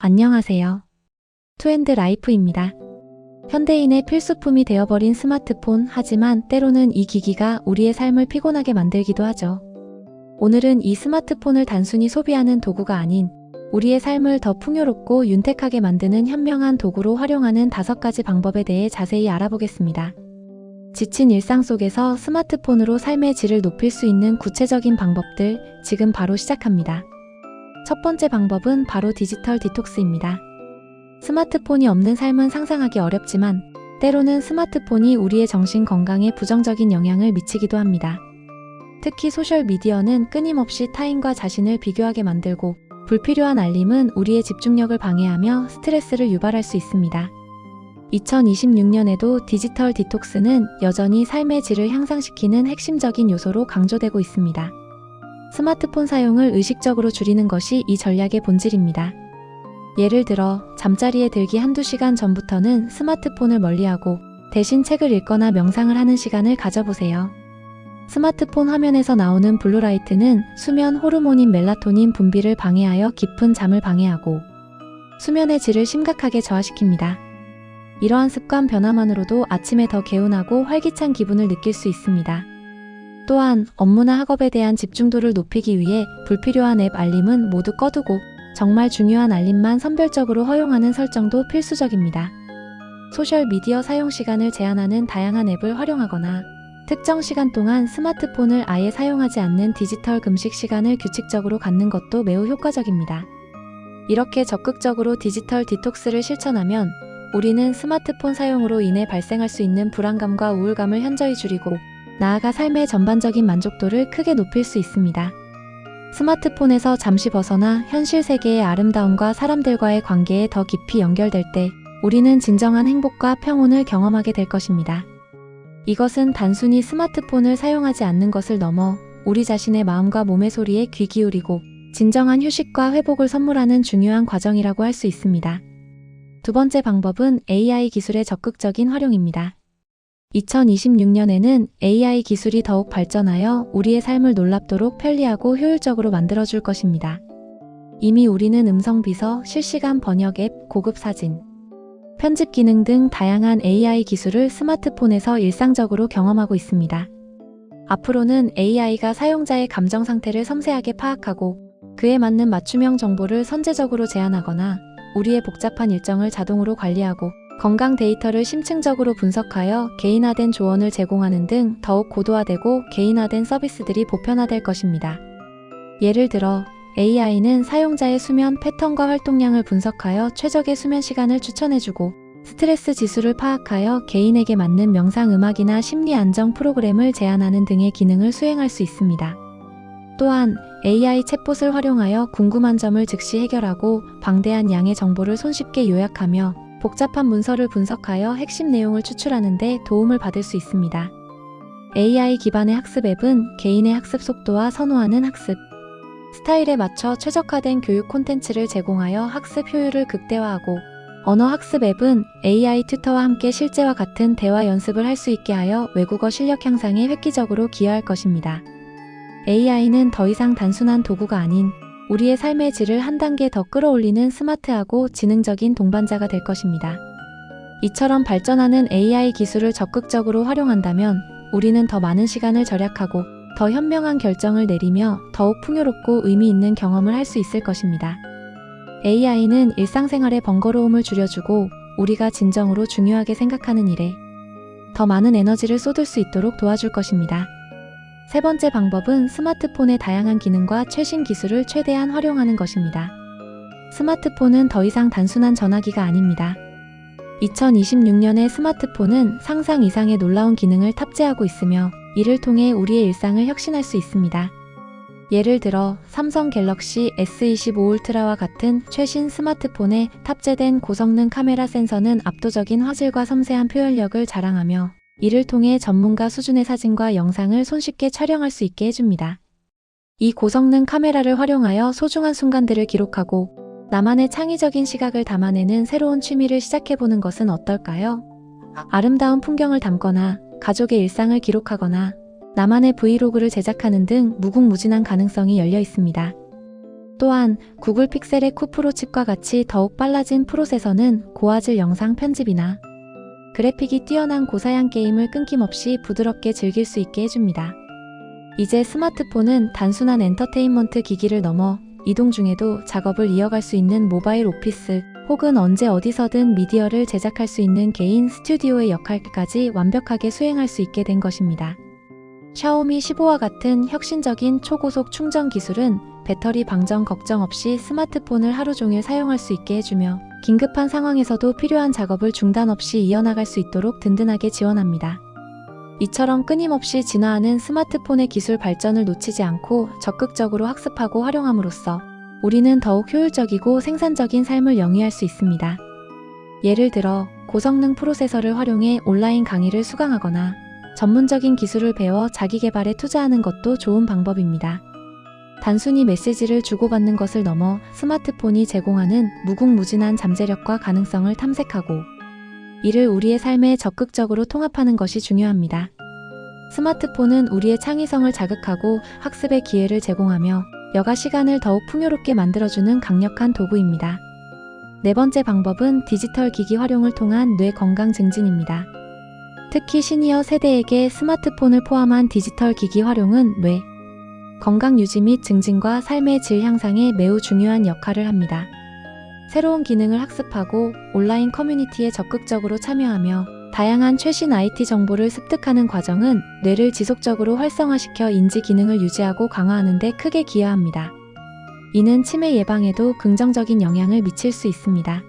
안녕하세요. 투앤드라이프입니다. 현대인의 필수품이 되어버린 스마트폰, 하지만 때로는 이 기기가 우리의 삶을 피곤하게 만들기도 하죠. 오늘은 이 스마트폰을 단순히 소비하는 도구가 아닌 우리의 삶을 더 풍요롭고 윤택하게 만드는 현명한 도구로 활용하는 5가지 방법에 대해 자세히 알아보겠습니다. 지친 일상 속에서 스마트폰으로 삶의 질을 높일 수 있는 구체적인 방법들, 지금 바로 시작합니다. 첫 번째 방법은 바로 디지털 디톡스입니다. 스마트폰이 없는 삶은 상상하기 어렵지만 때로는 스마트폰이 우리의 정신 건강에 부정적인 영향을 미치기도 합니다. 특히 소셜미디어는 끊임없이 타인과 자신을 비교하게 만들고 불필요한 알림은 우리의 집중력을 방해하며 스트레스를 유발할 수 있습니다. 2026년에도 디지털 디톡스는 여전히 삶의 질을 향상시키는 핵심적인 요소로 강조되고 있습니다. 스마트폰 사용을 의식적으로 줄이는 것이 이 전략의 본질입니다. 예를 들어 잠자리에 들기 한두 시간 전부터는 스마트폰을 멀리하고 대신 책을 읽거나 명상을 하는 시간을 가져보세요. 스마트폰 화면에서 나오는 블루라이트는 수면 호르몬인 멜라토닌 분비를 방해하여 깊은 잠을 방해하고 수면의 질을 심각하게 저하시킵니다. 이러한 습관 변화만으로도 아침에 더 개운하고 활기찬 기분을 느낄 수 있습니다. 또한 업무나 학업에 대한 집중도를 높이기 위해 불필요한 앱 알림은 모두 꺼두고 정말 중요한 알림만 선별적으로 허용하는 설정도 필수적입니다. 소셜미디어 사용 시간을 제한하는 다양한 앱을 활용하거나 특정 시간 동안 스마트폰을 아예 사용하지 않는 디지털 금식 시간을 규칙적으로 갖는 것도 매우 효과적입니다. 이렇게 적극적으로 디지털 디톡스를 실천하면 우리는 스마트폰 사용으로 인해 발생할 수 있는 불안감과 우울감을 현저히 줄이고 나아가 삶의 전반적인 만족도를 크게 높일 수 있습니다. 스마트폰에서 잠시 벗어나 현실 세계의 아름다움과 사람들과의 관계에 더 깊이 연결될 때 우리는 진정한 행복과 평온을 경험하게 될 것입니다. 이것은 단순히 스마트폰을 사용하지 않는 것을 넘어 우리 자신의 마음과 몸의 소리에 귀 기울이고 진정한 휴식과 회복을 선물하는 중요한 과정이라고 할 수 있습니다. 두 번째 방법은 AI 기술의 적극적인 활용입니다. 2026년에는 AI 기술이 더욱 발전하여 우리의 삶을 놀랍도록 편리하고 효율적으로 만들어줄 것입니다. 이미 우리는 음성 비서, 실시간 번역 앱, 고급 사진, 편집 기능 등 다양한 AI 기술을 스마트폰에서 일상적으로 경험하고 있습니다. 앞으로는 AI가 사용자의 감정 상태를 섬세하게 파악하고 그에 맞는 맞춤형 정보를 선제적으로 제안하거나 우리의 복잡한 일정을 자동으로 관리하고 건강 데이터를 심층적으로 분석하여 개인화된 조언을 제공하는 등 더욱 고도화되고 개인화된 서비스들이 보편화될 것입니다. 예를 들어 AI는 사용자의 수면 패턴과 활동량을 분석하여 최적의 수면 시간을 추천해주고 스트레스 지수를 파악하여 개인에게 맞는 명상 음악이나 심리 안정 프로그램을 제안하는 등의 기능을 수행할 수 있습니다. 또한 AI 챗봇을 활용하여 궁금한 점을 즉시 해결하고 방대한 양의 정보를 손쉽게 요약하며 복잡한 문서를 분석하여 핵심 내용을 추출하는 데 도움을 받을 수 있습니다. AI 기반의 학습 앱은 개인의 학습 속도와 선호하는 학습 스타일에 맞춰 최적화된 교육 콘텐츠를 제공하여 학습 효율을 극대화하고 언어 학습 앱은 AI 튜터와 함께 실제와 같은 대화 연습을 할 수 있게 하여 외국어 실력 향상에 획기적으로 기여할 것입니다. AI는 더 이상 단순한 도구가 아닌 우리의 삶의 질을 한 단계 더 끌어올리는 스마트하고 지능적인 동반자가 될 것입니다. 이처럼 발전하는 AI 기술을 적극적으로 활용한다면 우리는 더 많은 시간을 절약하고 더 현명한 결정을 내리며 더욱 풍요롭고 의미 있는 경험을 할 수 있을 것입니다. AI는 일상생활의 번거로움을 줄여주고 우리가 진정으로 중요하게 생각하는 일에 더 많은 에너지를 쏟을 수 있도록 도와줄 것입니다. 세 번째 방법은 스마트폰의 다양한 기능과 최신 기술을 최대한 활용하는 것입니다. 스마트폰은 더 이상 단순한 전화기가 아닙니다. 2026년의 스마트폰은 상상 이상의 놀라운 기능을 탑재하고 있으며 이를 통해 우리의 일상을 혁신할 수 있습니다. 예를 들어 삼성 갤럭시 S25 울트라와 같은 최신 스마트폰에 탑재된 고성능 카메라 센서는 압도적인 화질과 섬세한 표현력을 자랑하며 이를 통해 전문가 수준의 사진과 영상을 손쉽게 촬영할 수 있게 해줍니다. 이 고성능 카메라를 활용하여 소중한 순간들을 기록하고 나만의 창의적인 시각을 담아내는 새로운 취미를 시작해보는 것은 어떨까요? 아름다운 풍경을 담거나 가족의 일상을 기록하거나 나만의 브이로그를 제작하는 등 무궁무진한 가능성이 열려 있습니다. 또한 구글 픽셀의 쿠프로 칩과 같이 더욱 빨라진 프로세서는 고화질 영상 편집이나 그래픽이 뛰어난 고사양 게임을 끊김없이 부드럽게 즐길 수 있게 해줍니다. 이제 스마트폰은 단순한 엔터테인먼트 기기를 넘어 이동 중에도 작업을 이어갈 수 있는 모바일 오피스 혹은 언제 어디서든 미디어를 제작할 수 있는 개인 스튜디오의 역할까지 완벽하게 수행할 수 있게 된 것입니다. 샤오미 15와 같은 혁신적인 초고속 충전 기술은 배터리 방전 걱정 없이 스마트폰을 하루 종일 사용할 수 있게 해주며 긴급한 상황에서도 필요한 작업을 중단 없이 이어나갈 수 있도록 든든하게 지원합니다. 이처럼 끊임없이 진화하는 스마트폰의 기술 발전을 놓치지 않고 적극적으로 학습하고 활용함으로써 우리는 더욱 효율적이고 생산적인 삶을 영위할 수 있습니다. 예를 들어 고성능 프로세서를 활용해 온라인 강의를 수강하거나 전문적인 기술을 배워 자기 개발에 투자하는 것도 좋은 방법입니다. 단순히 메시지를 주고받는 것을 넘어 스마트폰이 제공하는 무궁무진한 잠재력과 가능성을 탐색하고 이를 우리의 삶에 적극적으로 통합하는 것이 중요합니다. 스마트폰은 우리의 창의성을 자극하고 학습의 기회를 제공하며 여가 시간을 더욱 풍요롭게 만들어주는 강력한 도구입니다. 네 번째 방법은 디지털 기기 활용을 통한 뇌 건강 증진입니다. 특히 시니어 세대에게 스마트폰을 포함한 디지털 기기 활용은 뇌 건강 유지 및 증진과 삶의 질 향상에 매우 중요한 역할을 합니다. 새로운 기능을 학습하고 온라인 커뮤니티에 적극적으로 참여하며 다양한 최신 IT 정보를 습득하는 과정은 뇌를 지속적으로 활성화시켜 인지 기능을 유지하고 강화하는 데 크게 기여합니다. 이는 치매 예방에도 긍정적인 영향을 미칠 수 있습니다.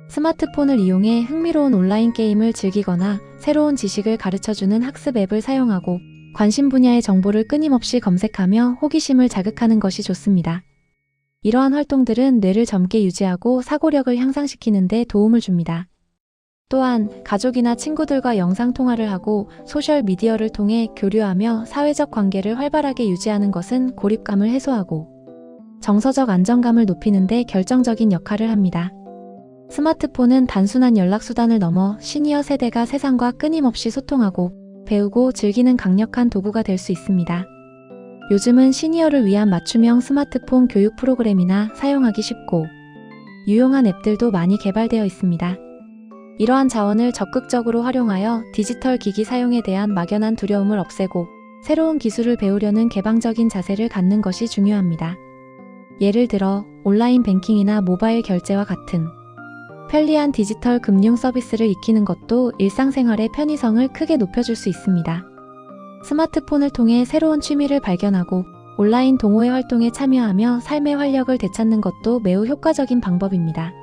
스마트폰을 이용해 흥미로운 온라인 게임을 즐기거나 새로운 지식을 가르쳐주는 학습 앱을 사용하고 관심 분야의 정보를 끊임없이 검색하며 호기심을 자극하는 것이 좋습니다. 이러한 활동들은 뇌를 젊게 유지하고 사고력을 향상시키는 데 도움을 줍니다. 또한 가족이나 친구들과 영상통화를 하고 소셜미디어를 통해 교류하며 사회적 관계를 활발하게 유지하는 것은 고립감을 해소하고 정서적 안정감을 높이는 데 결정적인 역할을 합니다. 스마트폰은 단순한 연락수단을 넘어 시니어 세대가 세상과 끊임없이 소통하고 배우고 즐기는 강력한 도구가 될 수 있습니다. 요즘은 시니어를 위한 맞춤형 스마트폰 교육 프로그램이나 사용하기 쉽고 유용한 앱들도 많이 개발되어 있습니다. 이러한 자원을 적극적으로 활용하여 디지털 기기 사용에 대한 막연한 두려움을 없애고 새로운 기술을 배우려는 개방적인 자세를 갖는 것이 중요합니다. 예를 들어 온라인 뱅킹이나 모바일 결제와 같은 편리한 디지털 금융 서비스를 익히는 것도 일상생활의 편의성을 크게 높여줄 수 있습니다. 스마트폰을 통해 새로운 취미를 발견하고 온라인 동호회 활동에 참여하며 삶의 활력을 되찾는 것도 매우 효과적인 방법입니다.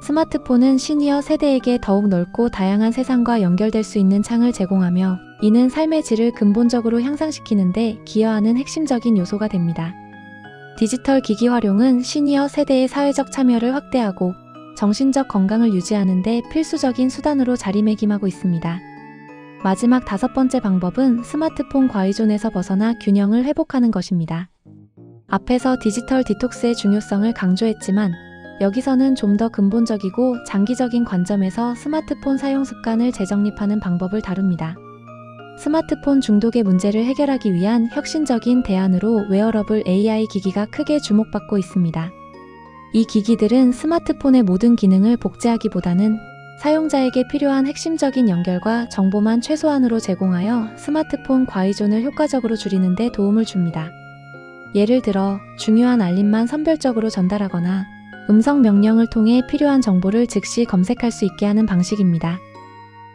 스마트폰은 시니어 세대에게 더욱 넓고 다양한 세상과 연결될 수 있는 창을 제공하며 이는 삶의 질을 근본적으로 향상시키는 데 기여하는 핵심적인 요소가 됩니다. 디지털 기기 활용은 시니어 세대의 사회적 참여를 확대하고 정신적 건강을 유지하는 데 필수적인 수단으로 자리매김하고 있습니다. 마지막 다섯 번째 방법은 스마트폰 과의존에서 벗어나 균형을 회복하는 것입니다. 앞에서 디지털 디톡스의 중요성을 강조했지만 여기서는 좀 더 근본적이고 장기적인 관점에서 스마트폰 사용 습관을 재정립하는 방법을 다룹니다. 스마트폰 중독의 문제를 해결하기 위한 혁신적인 대안으로 웨어러블 AI 기기가 크게 주목받고 있습니다. 이 기기들은 스마트폰의 모든 기능을 복제하기보다는 사용자에게 필요한 핵심적인 연결과 정보만 최소한으로 제공하여 스마트폰 과의존을 효과적으로 줄이는 데 도움을 줍니다. 예를 들어 중요한 알림만 선별적으로 전달하거나 음성 명령을 통해 필요한 정보를 즉시 검색할 수 있게 하는 방식입니다.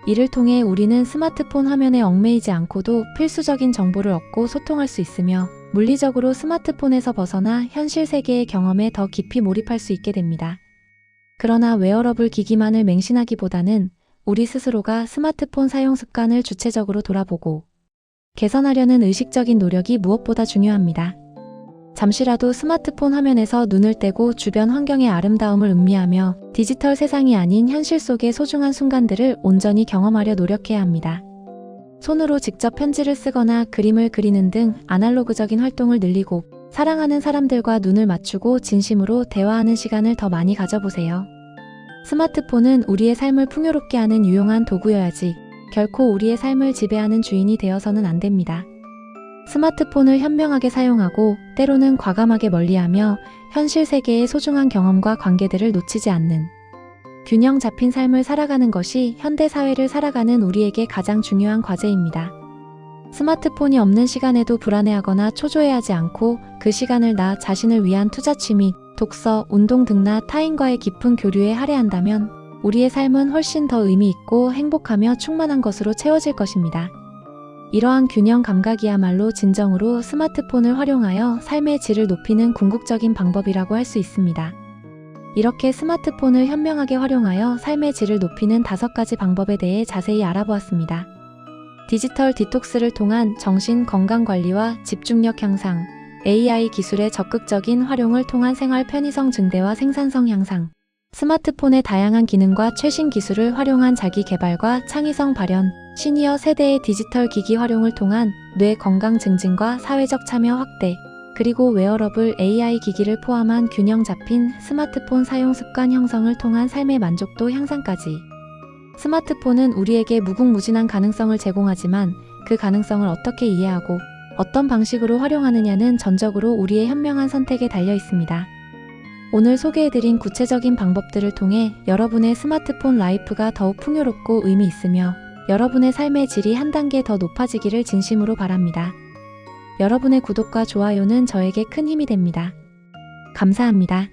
이를 통해 우리는 스마트폰 화면에 얽매이지 않고도 필수적인 정보를 얻고 소통할 수 있으며 물리적으로 스마트폰에서 벗어나 현실 세계의 경험에 더 깊이 몰입할 수 있게 됩니다. 그러나 웨어러블 기기만을 맹신하기보다는 우리 스스로가 스마트폰 사용 습관을 주체적으로 돌아보고 개선하려는 의식적인 노력이 무엇보다 중요합니다. 잠시라도 스마트폰 화면에서 눈을 떼고 주변 환경의 아름다움을 음미하며 디지털 세상이 아닌 현실 속의 소중한 순간들을 온전히 경험하려 노력해야 합니다. 손으로 직접 편지를 쓰거나 그림을 그리는 등 아날로그적인 활동을 늘리고 사랑하는 사람들과 눈을 맞추고 진심으로 대화하는 시간을 더 많이 가져보세요. 스마트폰은 우리의 삶을 풍요롭게 하는 유용한 도구여야지 결코 우리의 삶을 지배하는 주인이 되어서는 안 됩니다. 스마트폰을 현명하게 사용하고 때로는 과감하게 멀리하며 현실 세계의 소중한 경험과 관계들을 놓치지 않는 균형 잡힌 삶을 살아가는 것이 현대 사회를 살아가는 우리에게 가장 중요한 과제입니다. 스마트폰이 없는 시간에도 불안해하거나 초조해하지 않고 그 시간을 나 자신을 위한 투자 취미, 독서, 운동 등나 타인과의 깊은 교류에 할애한다면 우리의 삶은 훨씬 더 의미 있고 행복하며 충만한 것으로 채워질 것입니다. 이러한 균형 감각이야말로 진정으로 스마트폰을 활용하여 삶의 질을 높이는 궁극적인 방법이라고 할 수 있습니다. 이렇게 스마트폰을 현명하게 활용하여 삶의 질을 높이는 5가지 방법에 대해 자세히 알아보았습니다. 디지털 디톡스를 통한 정신 건강 관리와 집중력 향상, AI 기술의 적극적인 활용을 통한 생활 편의성 증대와 생산성 향상, 스마트폰의 다양한 기능과 최신 기술을 활용한 자기 개발과 창의성 발현, 시니어 세대의 디지털 기기 활용을 통한 뇌 건강 증진과 사회적 참여 확대, 그리고 웨어러블 AI 기기를 포함한 균형 잡힌 스마트폰 사용 습관 형성을 통한 삶의 만족도 향상까지. 스마트폰은 우리에게 무궁무진한 가능성을 제공하지만 그 가능성을 어떻게 이해하고 어떤 방식으로 활용하느냐는 전적으로 우리의 현명한 선택에 달려 있습니다. 오늘 소개해드린 구체적인 방법들을 통해 여러분의 스마트폰 라이프가 더욱 풍요롭고 의미 있으며 여러분의 삶의 질이 한 단계 더 높아지기를 진심으로 바랍니다. 여러분의 구독과 좋아요는 저에게 큰 힘이 됩니다. 감사합니다.